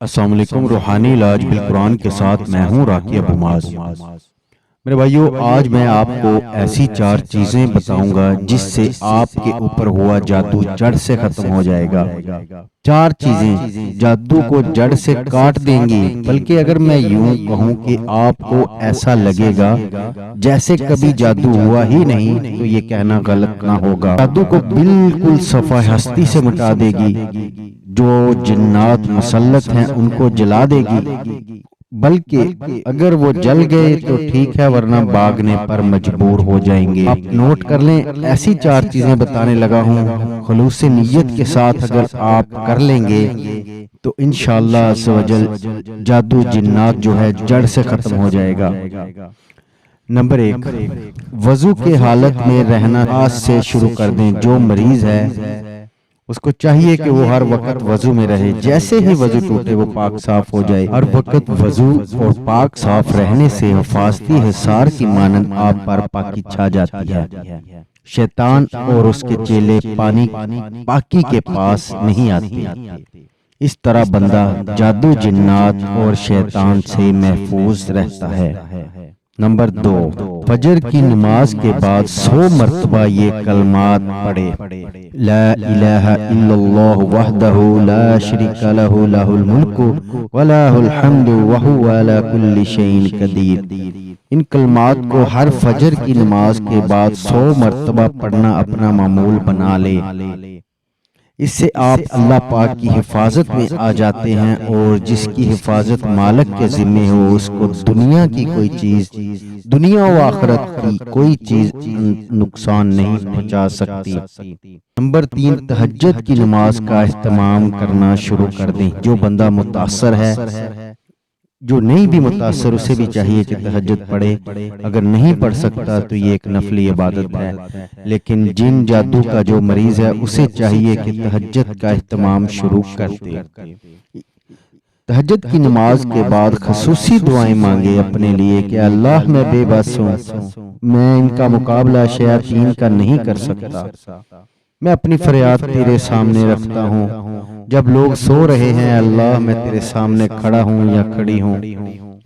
السلام علیکم۔ روحانی علاج بالقرآن کے ساتھ میں ہوں راکی ابو معاذ۔ میرے بھائیو، آج میں آپ کو ایسی 4 چیزیں بتاؤں گا جس سے آپ کے اوپر ہوا جادو جڑ سے ختم ہو جائے گا۔ 4 چیزیں جادو کو جڑ سے کاٹ دیں گی، بلکہ اگر میں یوں کہوں کہ آپ کو ایسا لگے گا جیسے کبھی جادو ہوا ہی نہیں، تو یہ کہنا غلط نہ ہوگا۔ جادو کو بالکل صفحہ ہستی سے مٹا دے گی، جو جنات مسلط ہیں ان کو جلا دے گی، بلکہ اگر وہ جل گئے تو ٹھیک ہے، ورنہ بھاگنے پر مجبور ہو جائیں گے۔ آپ نوٹ کر لیں، ایسی 4 چیزیں بتانے لگا ہوں، خلوص نیت کے ساتھ اگر آپ کر لیں گے تو انشاءاللہ عز و جل جادو جنات جو ہے جڑ سے ختم ہو جائے گا۔ نمبر 1، وضو کے حالت میں رہنا آج سے شروع کر دیں۔ جو مریض ہے اس کو چاہیے کہ وہ ہر وقت وضو میں رہے، جیسے ہی وضو ٹوٹے وہ پاک صاف ہو جائے۔ ہر وقت وضو اور پاک صاف رہنے سے حفاظتی حصار کی مانند آپ پر پاکی چھا جاتی ہے۔ شیطان اور اس کے چیلے پاکی کے پاس نہیں آتے۔ اس طرح بندہ جادو جنات اور شیطان سے محفوظ رہتا ہے۔ نمبر 2، فجر کی نماز کے بعد 100 مرتبہ یہ کلمات پڑھے۔ لا الہ الا اللہ وحدہ لا شریک لہ، لہ الملک ولہ الحمد وہو علی کل شیء قدیر۔ ان کلمات کو ہر فجر کی نماز کے بعد 100 مرتبہ پڑھنا اپنا معمول بنا لے۔ اس سے آپ اللہ پاک کی حفاظت میں آ جاتے ہیں، اور جس کی حفاظت مالک کے ذمہ ہو اس کو دنیا کی کوئی چیز، دنیا و آخرت کی کوئی چیز نقصان نہیں پہنچا سکتی۔ نمبر 3، تہجد کی نماز کا اہتمام کرنا شروع کر دیں۔ جو بندہ متاثر ہے، جو نہیں بھی متاثر، اسے بھی چاہیے کہ تہجد پڑھے۔ اگر نہیں پڑھ سکتا تو یہ ایک نفلی عبادت ہے، لیکن جن جادو کا جو مریض ہے اسے چاہیے کہ تہجد کا اہتمام شروع کر دے۔ تہجد کی نماز کے بعد خصوصی دعائیں مانگے اپنے لیے کہ اللہ میں بے بس ہوں، میں ان کا مقابلہ شیاطین کا نہیں کر سکتا، میں اپنی فریاد تیرے سامنے رکھتا ہوں۔ جب لوگ سو رہے ہیں، اللہ میں تیرے سامنے کھڑا ہوں یا کھڑی ہوں،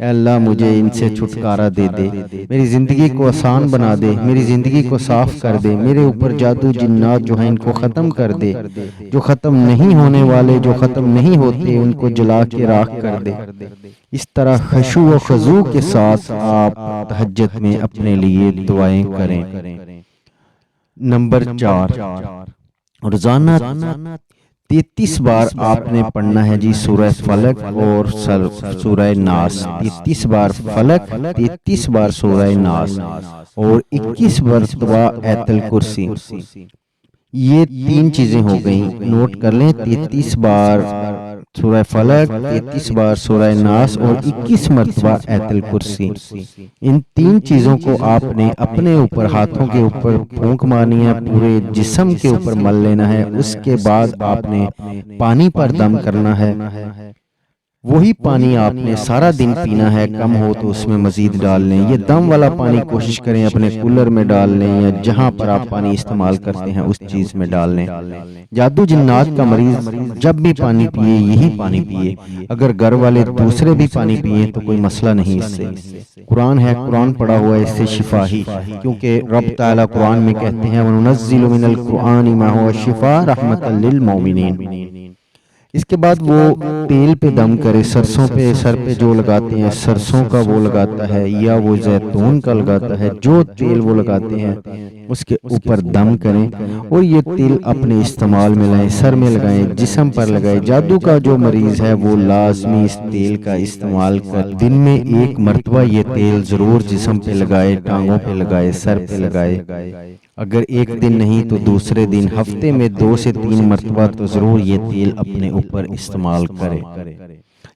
اے اللہ مجھے ان سے چھٹکارا دے دے، میری زندگی کو آسان بنا دے، میری زندگی کو صاف کر دے، میرے اوپر جادو جنات جو ہیں ان کو ختم کر دے، جو ختم نہیں ہونے والے، جو ختم نہیں ہوتے ان کو جلا کے راکھ کر دے۔ اس طرح خشوع و خضوع کے ساتھ آپ تہجد میں اپنے لیے دعائیں کریں۔ نمبر 4، روزانہ 33 بار آپ نے پڑھنا ہے جی سورہ فلق اور سورہ ناس۔ 33 بار فلق، 33 بار سورہ ناس، اور 21 مرتبہ آیت الکرسی۔ یہ 3 چیزیں ہو گئیں، نوٹ کر لیں۔ 33 بار سورہ فلق، 33 بار سورہ ناس اور 21 مرتبہ آیت الکرسی۔ ان 3 چیزوں کو آپ نے اپنے اوپر، ہاتھوں کے اوپر پھونک مارنی ہے، پورے جسم کے اوپر مل لینا ہے۔ اس کے بعد آپ نے پانی پر دم کرنا ہے۔ وہی پانی آپ نے سارا دن پینا ہے، کم ہو تو اس میں مزید ڈال لیں۔ یہ دم والا پانی کوشش کریں اپنے کولر میں ڈال لیں، یا جہاں پر آپ پانی استعمال کرتے ہیں اس چیز میں ڈال لیں۔ جادو جنات کا مریض جب بھی پانی پیے یہی پانی پیے، اگر گھر والے دوسرے بھی پانی پیئیں تو کوئی مسئلہ نہیں اس سے۔ قرآن ہے، قرآن پڑھا ہوا ہے، اس سے شفا ہی، کیونکہ رب تعالیٰ قرآن میں کہتے ہیں وَنُنَزِّلُ مِنَ الْقُرْآنِ مَا هُوَ شِفَاءٌ رَحْمَةً لِّلْمُؤْمِنِينَ۔ اس کے بعد وہ تیل پہ دم کرے، سرسوں پہ، سر پہ جو لگاتے ہیں سرسوں کا وہ لگاتا ہے، یا وہ زیتون کا لگاتا ہے، جو تیل وہ لگاتے ہیں اس کے اوپر دم کریں، اور یہ تیل اپنے استعمال میں لائیں، سر میں لگائیں، جسم پر لگائیں۔ جادو کا جو مریض ہے وہ لازمی اس تیل کا استعمال کر، دن میں 1 مرتبہ یہ تیل ضرور جسم پہ لگائے، ٹانگوں پہ لگائے، سر پہ لگائے۔ اگر ایک دن نہیں تو دوسرے دن، ہفتے میں 2 سے 3 مرتبہ تو ضرور یہ تیل اپنے اوپر استعمال کرے۔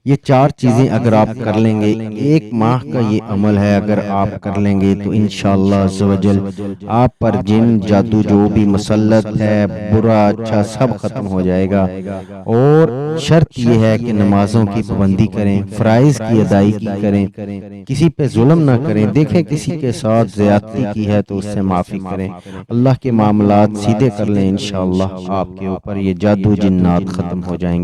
یہ 4 چیزیں اگر آپ کر لیں گے، 1 ماہ کا یہ عمل ہے، اگر آپ کر لیں گے تو انشاءاللہ عز و جل آپ پر جن جادو جو بھی مسلط ہے، برا اچھا سب ختم ہو جائے گا۔ اور شرط یہ ہے کہ نمازوں کی پابندی کریں، فرائض کی ادائیگی کریں، کسی پہ ظلم نہ کریں، دیکھیں کسی کے ساتھ زیادتی کی ہے تو اس سے معافی کریں، اللہ کے معاملات سیدھے کر لیں، انشاءاللہ آپ کے اوپر یہ جادو جنات ختم ہو جائیں گے۔